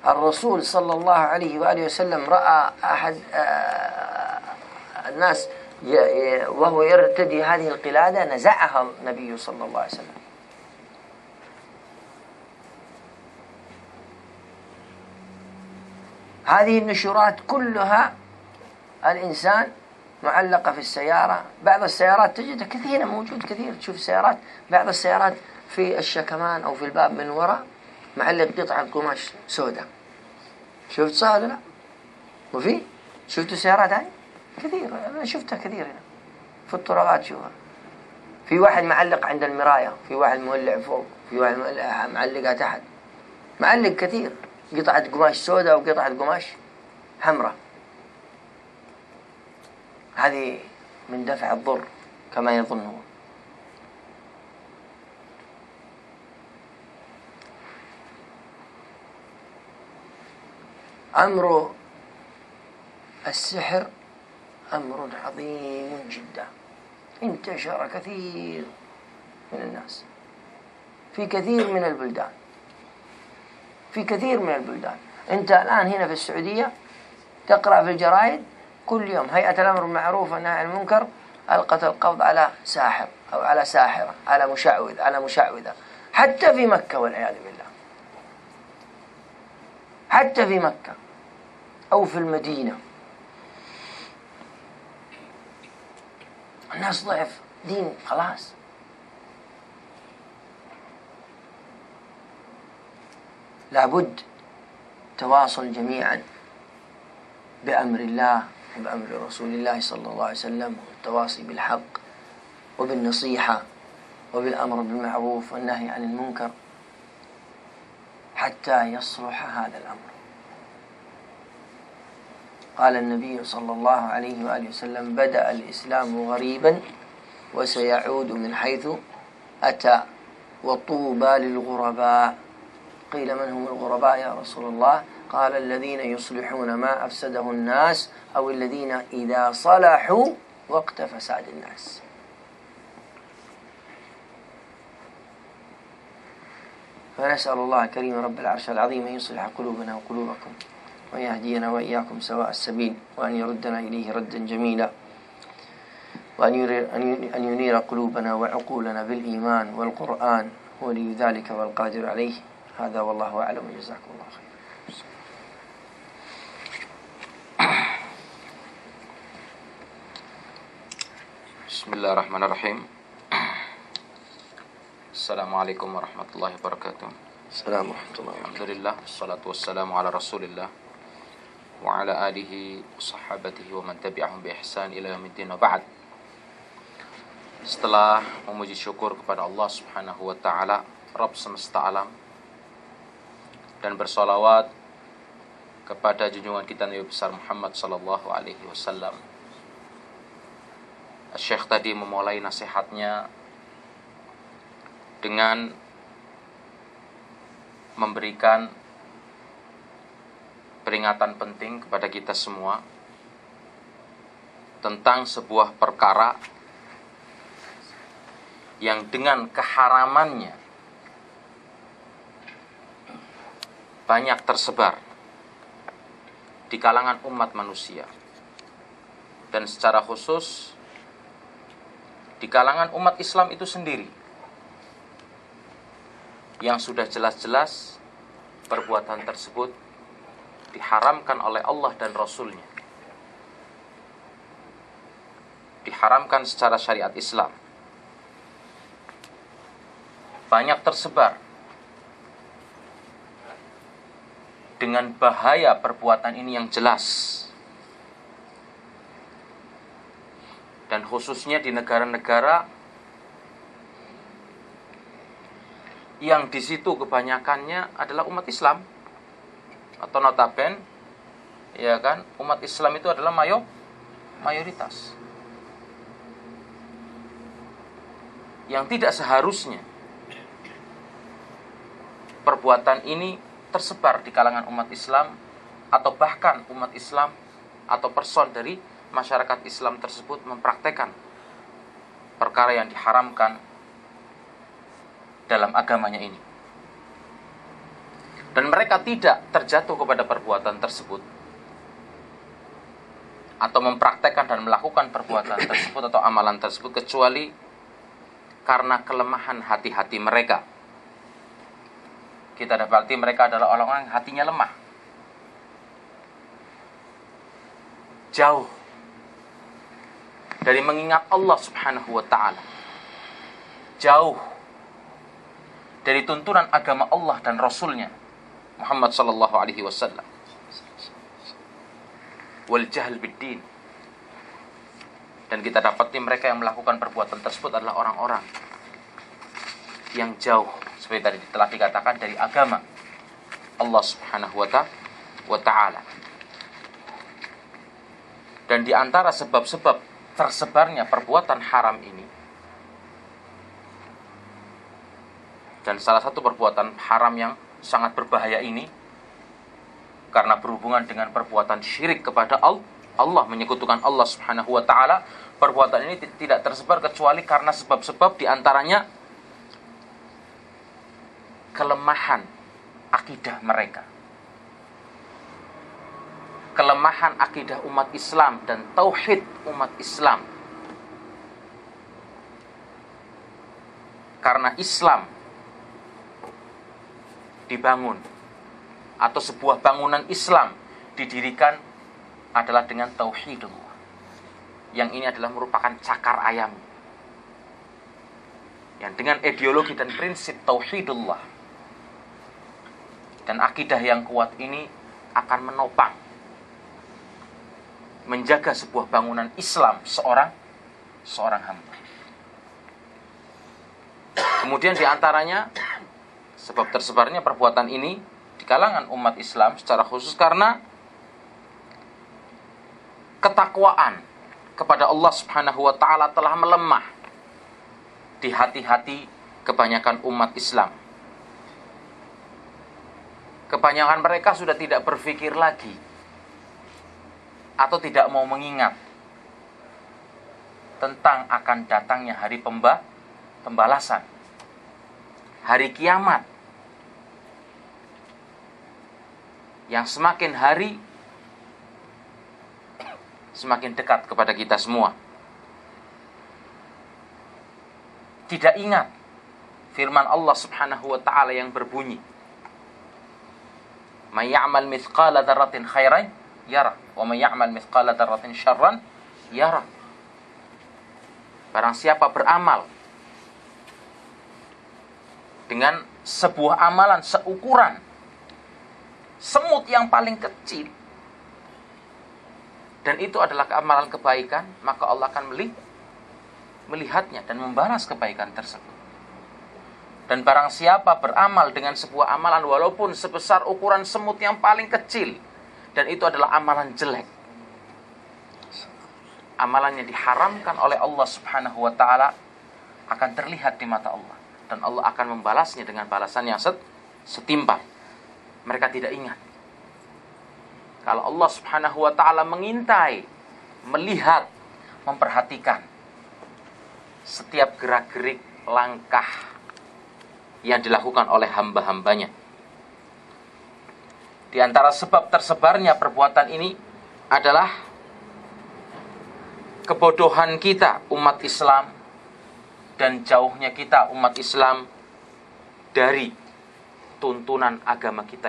الرسول صلى الله عليه وآله وسلم رأى أحد الناس وهو يرتدي هذه القلادة، نزعها النبي صلى الله عليه وسلم. هذه النشورات كلها الإنسان معلقة في السيارة. بعض السيارات تجد كثيرا موجود كثير، تشوف السيارات، بعض السيارات في الشكمان أو في الباب من وراء معلق قطعة قماش سوداء. شفت صح ولا لا؟ وفي شفتوا السيارات هاي كثير، أنا شفتها كثير هنا في الطرقات. شوفها، في واحد معلق عند المراية، في واحد مولع فوق، في واحد معلقها تحت، معلق كثير قطعة قماش سوداء وقطعة قماش حمراء. هذه من دفع الضر كما يظنون. أمر السحر أمر عظيم جدا، انتشر كثير من الناس في كثير من البلدان، في كثير من البلدان. أنت الآن هنا في السعودية تقرأ في الجرائد كل يوم هيئة الأمر بالمعروف والنهي عن المنكر ألقت القبض على ساحر أو على ساحرة، على مشعوذ، على مشعوذة، حتى في مكة والعياذ بالله، حتى في مكة أو في المدينة. الناس ضعف دين خلاص. لابد تواصل جميعا بأمر الله وبأمر رسول الله صلى الله عليه وسلم، والتواصي بالحق وبالنصيحة وبالأمر بالمعروف والنهي عن المنكر حتى يصلح هذا الأمر. قال النبي صلى الله عليه وآله وسلم: بدأ الإسلام غريبا وسيعود من حيث أتى، وطوبى للغرباء. قيل: من هم الغرباء يا رسول الله؟ قال: الذين يصلحون ما أفسده الناس، أو الذين إذا صلحوا وقت فساد الناس. فنسأل الله الكريم رب العرش العظيم أن يصلح قلوبنا وقلوبكم، وأن يهدينا وإياكم سواء السبيل، وأن يردنا إليه ردا جميلا، وأن ينير قلوبنا وعقولنا بالإيمان والقرآن، ولي ذلك والقادر عليه. هذا والله أعلم، جزاكم الله خير. بسم الله الرحمن الرحيم. السلام عليكم ورحمة الله وبركاته. السلام ورحمة الله وبركاته. الحمد لله والصلاة والسلام على رسول الله وعلى آله وصحابته ومن تبعهم بإحسان إلى يوم الدين. وبعد. Setelah memuji syukur kepada Allah Subhanahu wa taala, Rabb semesta alam, dan bersolawat kepada junjungan kita Nabi besar Muhammad sallallahu alaihi wasallam, Syekh tadi memulai nasihatnya dengan memberikan peringatan penting kepada kita semua tentang sebuah perkara yang dengan keharamannya banyak tersebar di kalangan umat manusia, dan secara khusus di kalangan umat Islam itu sendiri, yang sudah jelas-jelas perbuatan tersebut diharamkan oleh Allah dan Rasul-Nya, diharamkan secara syariat Islam. Banyak tersebar dengan bahaya perbuatan ini yang jelas, dan khususnya di negara-negara yang di situ kebanyakannya adalah umat Islam, atau notaben, ya kan, umat Islam itu adalah mayoritas, yang tidak seharusnya perbuatan ini tersebar di kalangan umat Islam, atau bahkan umat Islam atau person dari masyarakat Islam tersebut mempraktekkan perkara yang diharamkan dalam agamanya ini. Dan dan mereka tidak terjatuh kepada perbuatan tersebut atau mempraktekkan dan melakukan perbuatan tersebut atau amalan tersebut kecuali karena kelemahan hati-hati mereka. Kita dapati mereka adalah orang-orang yang hatinya lemah, jauh dari mengingat Allah subhanahu wa ta'ala, jauh dari tuntunan agama Allah dan Rasulnya Muhammad sallallahu alaihi wasallam, wal jahl biddin. Dan kita dapati mereka yang melakukan perbuatan tersebut adalah orang-orang yang jauh, seperti tadi telah dikatakan, dari agama Allah subhanahu wa ta'ala. Dan di antara sebab-sebab tersebarnya perbuatan haram ini, dan salah satu perbuatan haram yang sangat berbahaya ini, karena berhubungan dengan perbuatan syirik kepada Allah, menyekutukan Allah subhanahu wa ta'ala, perbuatan ini tidak tersebar kecuali karena sebab-sebab di antaranya kelemahan akidah mereka, kelemahan akidah umat Islam dan tauhid umat Islam. Karena Islam dibangun, atau sebuah bangunan Islam didirikan adalah dengan tauhidullah, yang ini adalah merupakan cakar ayam, yang dengan ideologi dan prinsip tauhidullah dan akidah yang kuat ini akan menopang, menjaga sebuah bangunan Islam seorang hamba. Kemudian di antaranya sebab tersebarnya perbuatan ini di kalangan umat Islam secara khusus karena ketakwaan kepada Allah subhanahu wa ta'ala telah melemah di hati-hati kebanyakan umat Islam. Kebanyakan mereka sudah tidak berpikir lagi atau tidak mau mengingat tentang akan datangnya hari pembalasan, hari kiamat, yang semakin hari semakin dekat kepada kita semua. Tidak ingat firman Allah subhanahu wa ta'ala yang berbunyi, "Man ya'mal mithqala dzarratin khairan yara, wa man ya'mal mithqala dzarratin syarran yara." Barang siapa beramal dengan sebuah amalan seukuran semut yang paling kecil, dan itu adalah amalan kebaikan, maka Allah akan melihatnya dan membalas kebaikan tersebut. Dan barang siapa beramal dengan sebuah amalan walaupun sebesar ukuran semut yang paling kecil, dan itu adalah amalan jelek, amalannya diharamkan oleh Allah subhanahu wa ta'ala, akan terlihat di mata Allah, dan Allah akan membalasnya dengan balasan yang setimpal. Mereka tidak ingat kalau Allah subhanahu wa ta'ala mengintai, melihat, memperhatikan setiap gerak-gerik langkah yang dilakukan oleh hamba-hambanya. Di antara sebab tersebarnya perbuatan ini adalah kebodohan kita umat Islam dan jauhnya kita umat Islam dari tuntunan agama kita